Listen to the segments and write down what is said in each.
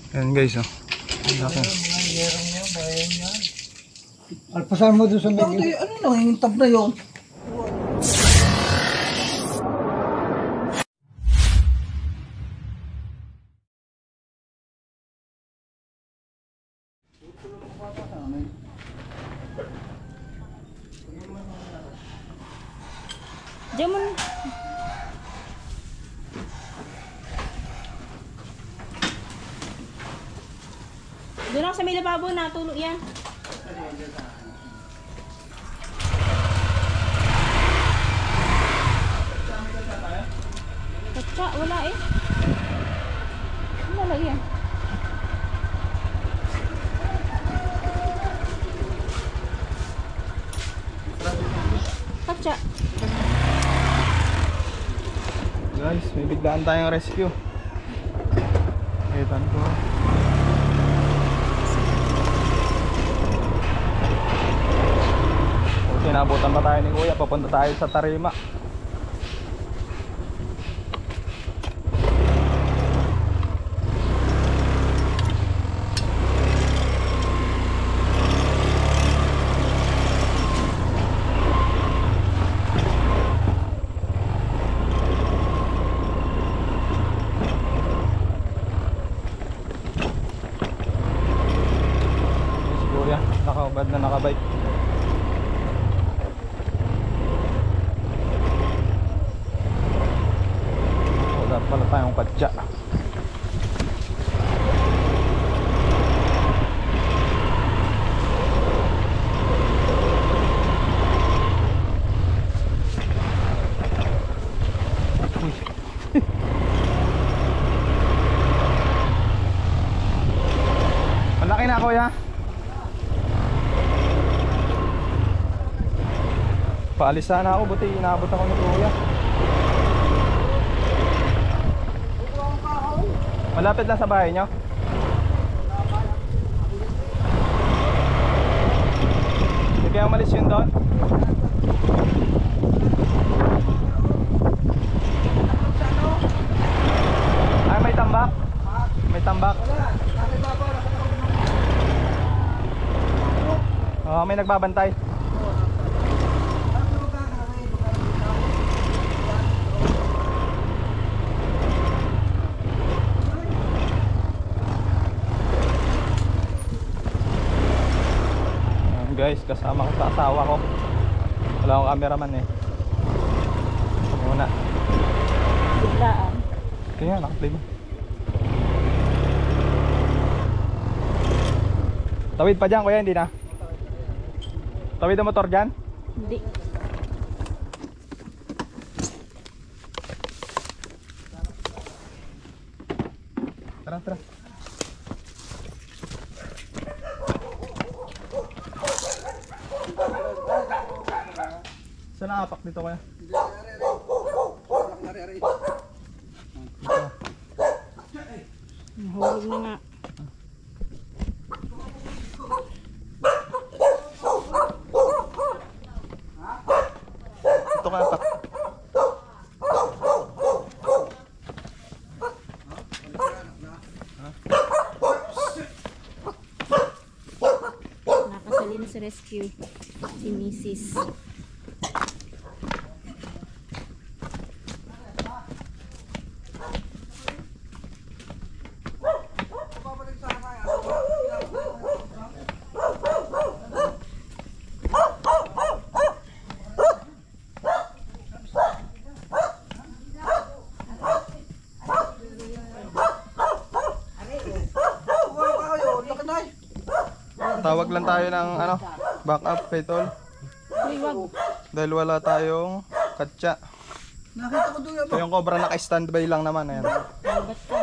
Ayan guys, oh. Laki. Alpasan mo doon sa medyo. Ano lang, yung tab na yun. Diyan. Doon ako sa may lababo, natulog yan. Katsa, wala eh. Wala yan. Katsa. Guys, may biglaan tayong rescue. Kitan ko. Tinabutan pa tayo ni Kuya, papunta tayo sa Tarima. Si Kuya, nakabad na nakabike. Wala tayong katsa. Malaki na Kuya. Paalis sana ako, buti inaabot ako ni Kuya. Malapit lang sa bahay nyo? Hindi kaya umalis yun doon? Ay, may tambak? May tambak? Oo, may nagbabantay. Guys, kasama ko sa asawa ko. Wala akong cameraman eh. Ito muna. Biglaan. Kaya nakaplay mo. Tawid pa dyan Kuya, hindi na? Tawid ang motor dyan? Hindi. Tara, tara. Saan nakapak dito Kuya? Nahulog na nga. Ito kapak. Nakasali na sa rescue si Mrs. Tawag lang tayo ng ano, backup kay Tol. Wag. Dahil wala tayong katsa. Nakita ko doon yan. So yung Cobra naka-standby lang naman. Ayan. Ba't ka?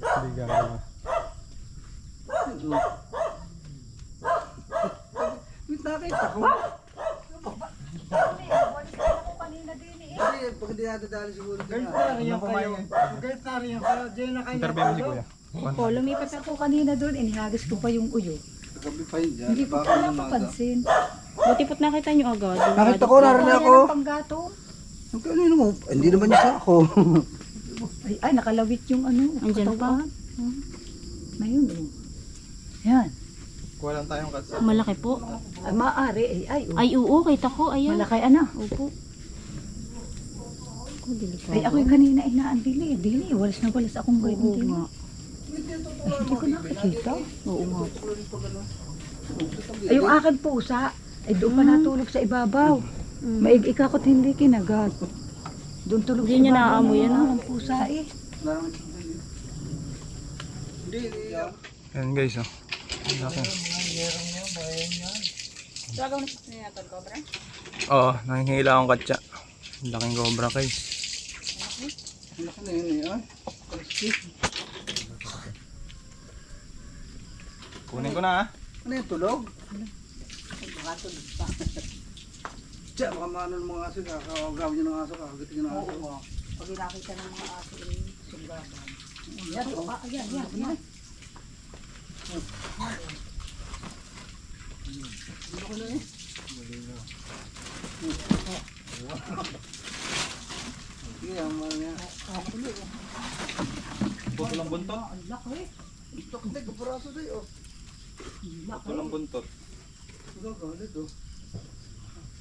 Hindi gano'n. Wait, nakita ko. Pag hindi natin dali siguro. Guys, nariyan kayo. Guys, nariyan kayo. Diyan na kayo. Interview mo si Kuya. Oh, lumipat ako kanina doon, inihagis ko pa yung uyo. Gabi pa yun dyan. Hindi ko pa napapansin. Buti po't nakita nyo agad. Nakita ko, narinig ako. Kaya ng panggato. Ang kanino mo? Hindi naman niya sa ako. Ay, nakalawit yung ano. Andyan pa. katawan. na yun. Oh. Yan. Kuha lang tayong katsa. Malaki po. Ay, maaari. Ay, oh. Ay, oo, kita ko. Ayan. Malaki ano. Opo. Oh, delikado. Ay, ako'y kanina inaandili. Dili, walis na walis akong Oo dili. nga. Ay, hindi ko nakikita. Oo nga. Ay, yung akin pusa. Ay, doon pa natulog sa ibabaw. Maig-ikakot hindi kinagat. Doon tulog Hindi niya ibabaw naaamoy yan, ng pusa eh. Yan guys, oh. Ang laki. Gagaw na siya natin, cobra? Oo, nangihila akong katsa. Ang laking cobra guys. Laki na yun eh. Kunin ko na ha. Ano yung tulog? Tiyan, baka maano ng mga aso, kakagawin nyo ng aso, kakagatin nyo ng aso. Oo. Pag nakita ng mga aso yung suglaban. Yan, yan. Sige, ang mga niya. Putol ang buntot. Ang laki. Ito, hindi, kaparaso tayo. Putol ang buntot. Ito, galit oh.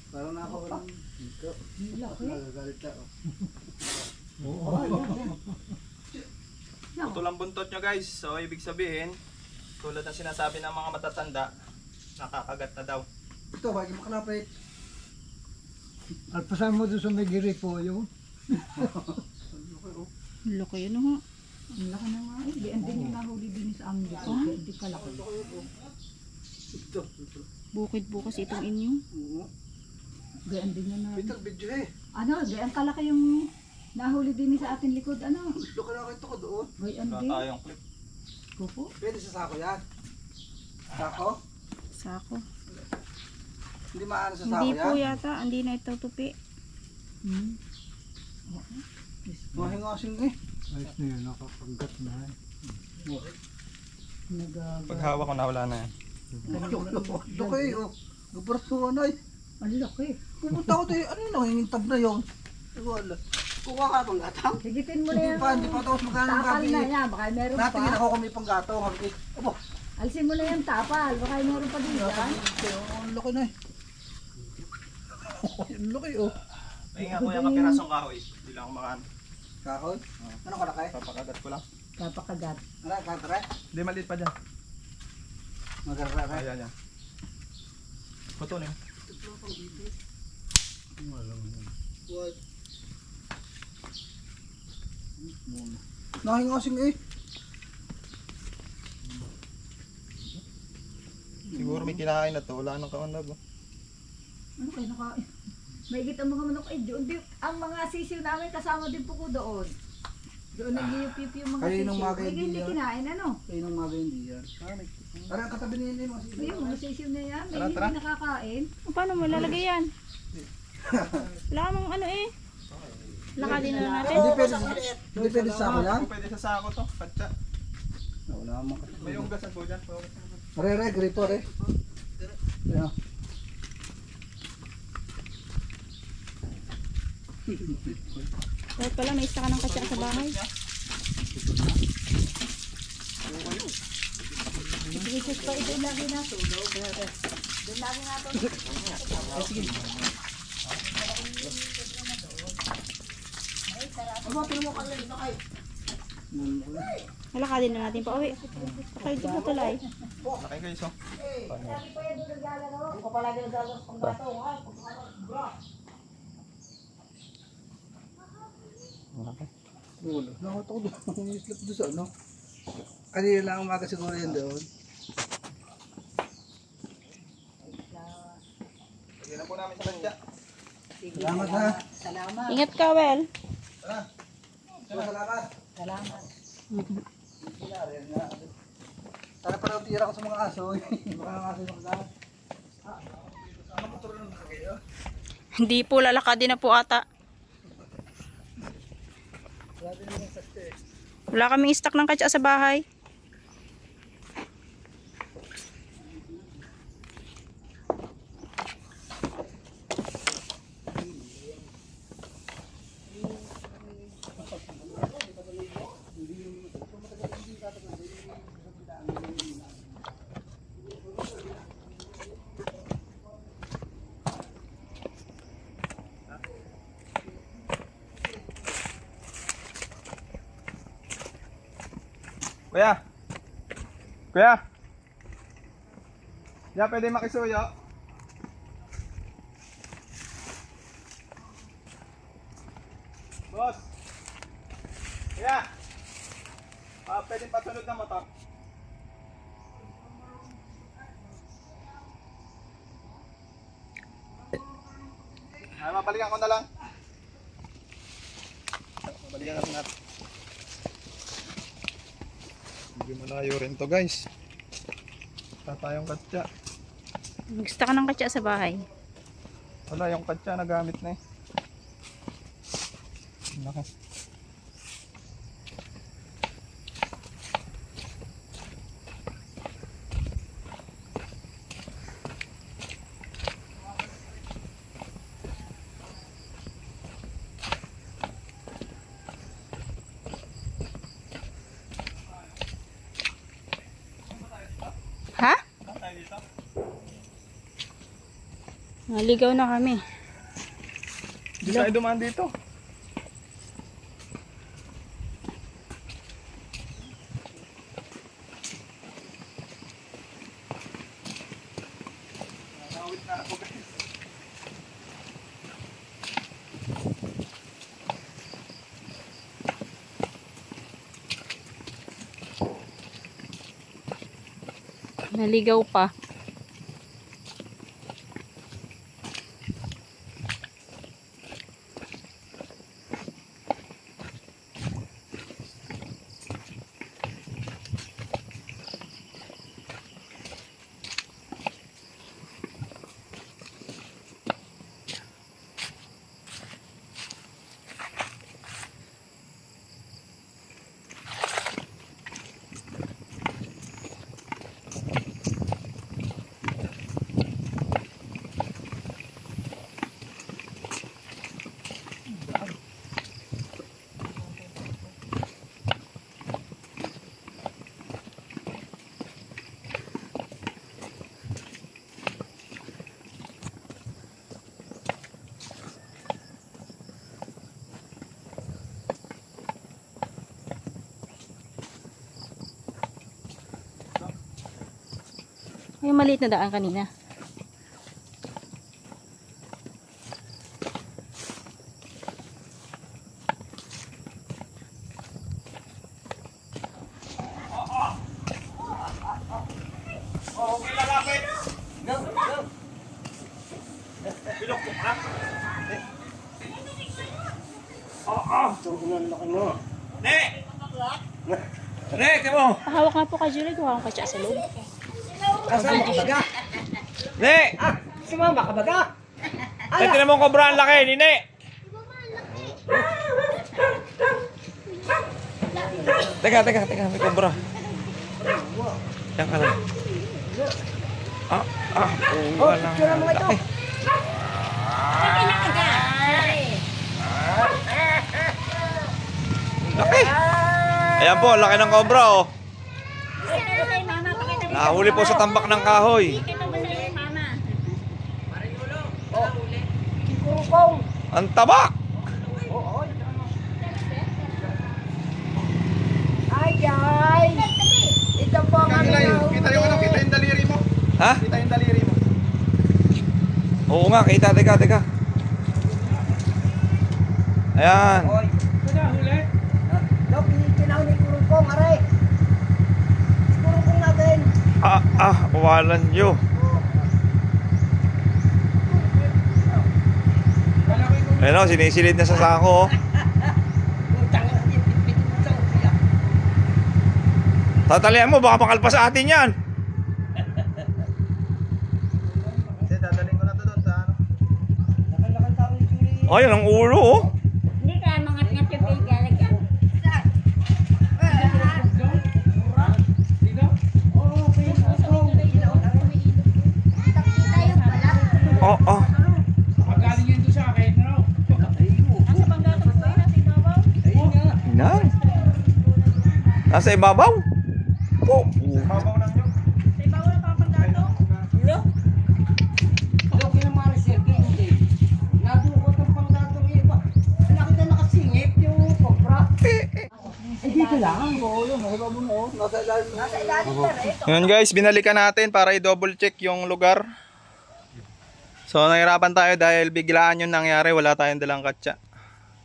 Parang nakakawalan dito. Laki. Nagagalit ka oh. Putol ang buntot nyo guys. So ibig sabihin, tulad ng sinasabi ng mga matatanda, nakakagat na daw. Ito, bagay makalapit. Alpasan mo doon sa may giripo yun. Laki yun, ha? Ang laki na nga eh. Di, andin yung nahuli din sa amin dito. Hindi kalaki. Ito, ito. Bukid bukas itong inyo. Oo. Gayaan din yan na. Ito, video eh. Ano, gayaan kalaki yung nahuli din sa ating likod. Ano? Gusto ko na ito ko doon. Gayaan Wala din. tayong clip. Kupo. Pwede sa sako yan. Sako? Sako. Hindi maano sa sako Hindi po yan. yata. Hindi na ito tupi. Mahingasing eh. Ayos na yun, nakapaggat na. Pag hawak ko na wala na yan. Laki oh. Gabarasuhan ay. Ang laki. Pupunta ko tayo. Ano yung nangingintab na yun? Wala. Kuha ka pang gatang? Higitin mo na Hindi yan. pa, hindi pa tapos magkano ng Tapal gabi. na yan. Baka meron Natingin pa. ako kung may panggatong. Abo, Alisin mo na yan tapal. Baka meron pa din yan. ang laki na eh. Ang laki oh. Ay nga kuya, kapirasong kahoy. Hindi lang ako makaan. Kahoy? Ano kalaki? Papakagat ko lang. Kapakagat. Ano, katare? Hindi, maliit pa dyan. Magarara. Ayan, yan. Putol eh. Nahingasing eh. Siguro may kinain na to. Wala nang kaundag. Oh. Ano kayo naka... Maigit ang mga manok ay doon. Ang mga sisiw namin kasama din po ko doon. Doon nag-iup-iup yung mga Kayo sisiw. nung mga May hindi kaibigan. kinain ano. Kayo nang maga hindi yan. Parang katabi nila yung mga Ay, sila. yung mga sisiw na yan. May Tara, hindi tara. nakakain. Paano mo lalagay yan? Wala kamang ano eh. Lakadin na natin. Hindi pwede sa sako yan? Pwede sa sako to. Katsa. Wala naman May kasi. ugasan po dyan. Re, grito re. Ayan. Dapat pala may isa ka ng katsa sa bahay. Isis pa ito lagi natulog. Doon lagi natulog. Lakadin na natin pa uwi. Okay, dito na tulay. Laki guys oh. Laki. Wala. Nakata ko doon. Umislap doon sa ano. Kanina lang umaga siguro yan doon. Lagyan na po namin sa katsa. Salamat ha. Salamat. Ingat ka, Wel. Tara. Salamat. Salamat. Sana parang tira ko sa mga aso. Baka ng aso yung makagat. Ano mo tuloy ng kayo? Hindi po, lalakadin na po ata. Wala kaming stock ng katsa sa bahay. Kuya. Kuya. Ya, pwede makisuyo. Boss. Kuya. Pwede pasunod ng motor. Ay, mabalikan ko na lang. Mabalikan natin natin. Hindi malayo rin to guys. Wala tayong katsa. Gusto ka ng katsa sa bahay. Wala yung katsa na gamit na eh. Naka. Ha? Naligaw na kami. Hindi tayo dumaan dito. Nakawit na ako guys. Naligaw pa. Yung maliit na daan kanina. Okay, lalapit. Pilok ko ha? Ne! Ne, timo! Pahawak nga po kay Julie. Gawa akong katsa sa loob. Kasama ka baga? Ne! Sumama ka baga? Ay, tinan mo ang kobra ang laki, Nine! Teka, may kobra. Yan ka lang. Wala nga laki. Laki! Ayan po, laki ng kobra oh. Nahuli po sa tambak ng kahoy. Ang taba! Ay! Ito po ang aming Kita yung daliri mo. Ha? Kita yung daliri mo. Oo nga, kita. Teka. Ayan. Dok, kinaw ni Kurungkong, aray! Kurungkong natin! Walan nyo. Ayan o, sinisilid na sa sako oh. Tatalian mo, baka makalpas sa atin yan. Dadaling ko na to doon sa ano. Ayun ang ulo oh. Hindi kaya mangat-ngat yung bigyan. Oh. Magaling yun doon sa akin, no? Nasa panggato po yun. Nasa ibabaw. Inan. Nasa ibabaw? Po. Ibabaw lang yun. Sa ibabaw na panggato. Dok, kinamarisir, hindi. Nadukot ang panggatong iba. Nakita nakasingip yung kobra. Ay, dito kailangan ko yun. Nasa mo no. Nasa ilalim. Nasa ilalim na rin. Yun guys, binalikan natin para i-double check yung lugar. So nahirapan tayo dahil biglaan yung nangyari, wala tayong dalang katsa.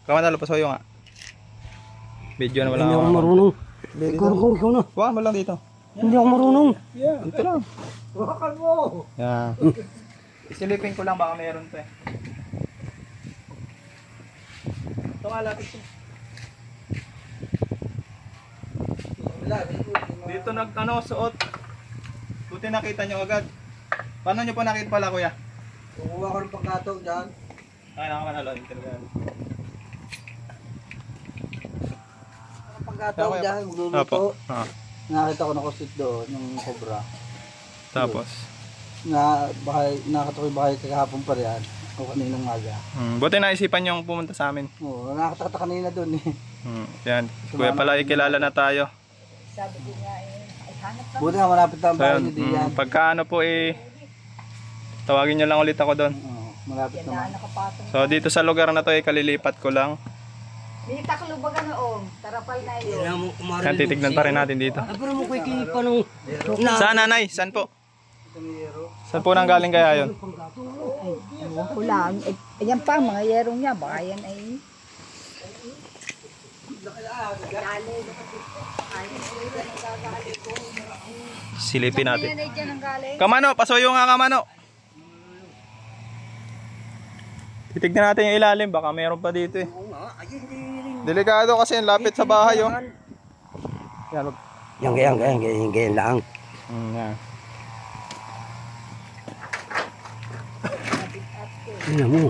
Kamanalo pa soyo nga. Video na wala. Hindi ako marunong. Ikaw na. Huwag mo lang dito. Hindi ako marunong. Dito lang. Bakal mo. Yan. Isilipin ko lang baka meron pa eh. Ito nga lapit siya. Dito suot. Buti nakita nyo agad. Paano nyo po nakita pala kuya? Kukuha ko ng pangkatog dyan. Ay, nakamanalo. Talaga. Pangkatog dyan. Magluluto. Apo. Ah. Nakita ko na kusit doon, yung cobra. Tapos. Nakita ko yung bahay kahapon pa rin. O kaninang maga. Buti naisipan yung pumunta sa amin. Oo, nakita kanina doon eh. Yan. Kuya pala, ikilala na tayo. Sabi ko nga ay hanap na. Buti nga malapit na ang So, bahay yun, ni Dian. pagka ano po tawagin nyo lang ulit ako doon. Oo, malapit Yan naman. na nakapatong. So dito sa lugar na to kalilipat ko lang. May taklubaga noon. Tarapal na yun. Yan, titignan pa rin natin dito. Pero mo ko'y kinipa ng... Saan nanay? Saan po? Saan po nang galing kaya yun? Kulang. Ayan pa, mga yerong niya. Baka yan ay... Silipin natin. Yan ay dyan ang galing. Kamano, pasuyo nga kamano. Titignan natin yung ilalim, baka meron pa dito eh. Delikado kasi ang lapit sa bahay oh. Yan, wag. Yan lang. Yan. Yan mo.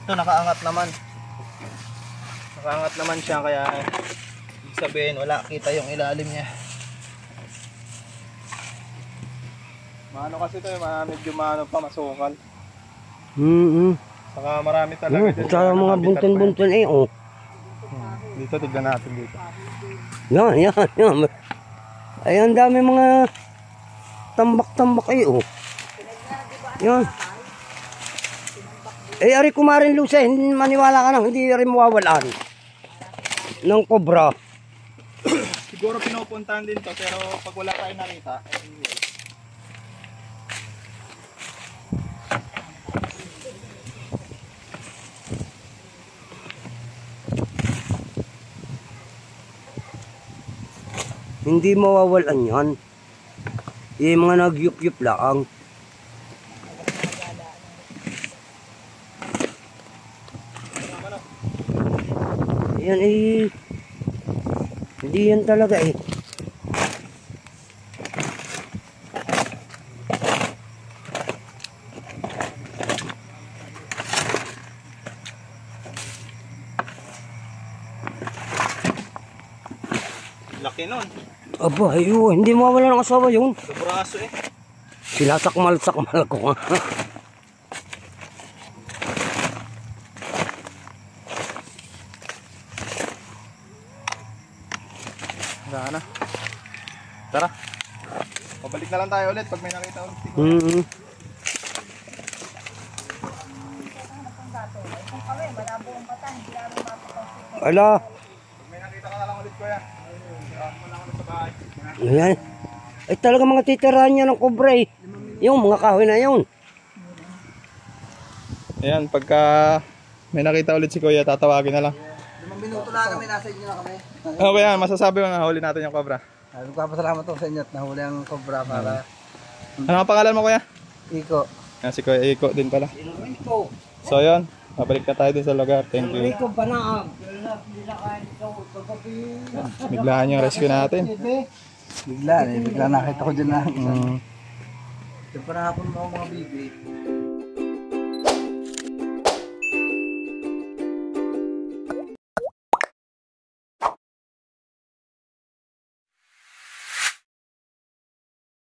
Ito nakaangat naman. Nakaangat naman siya kaya ibig sabihin wala kita yung ilalim niya. Maano kasi ito medyo maano pa masukal. Saka marami talaga dito. Sa mga bunton-bunton eh, oh. Dito tignan natin dito. Yan. Ay, ang dami mga tambak-tambak eh, oh. Yan. Eh, ari kumarin Luce, hindi maniwala ka na, hindi rin mawawalan ng cobra. Siguro pinupuntahan din to pero pag wala tayo nakita, Hindi mawawalan yan. Yung mga nagyup-yup lang. Yan eh. Hindi yan talaga eh. laki nun. Aba, ayun, hindi mawala ng asawa yun. Sa braso eh. Sila sakmal ko nga. Gana. Tara. Pabalik na lang tayo ulit pag may nakita ulit. Ala. Pag may nakita ka na lang ulit kuya. Muna ako sa bahay. Ayan. Ay talaga mga titirahan niya ng cobra eh. Yung mga kahoy na yun. Ayan, pagka may nakita ulit si kuya, tatawagin na lang. 5 minuto lang kami, nasa inyo na kami. Okay, yan, masasabi mo na huli natin yung cobra. Nagpapasalamat ako sa inyo at nahuli ang cobra para Ano ang pangalan mo kuya? Iko. Yan, si Kuya Iko din pala. So yun, babalik na tayo dun sa lugar. Thank you. Biglaan yung rescue natin. Bigla nakita ko dyan na. Mm. Ito para hapon mo mga bibi.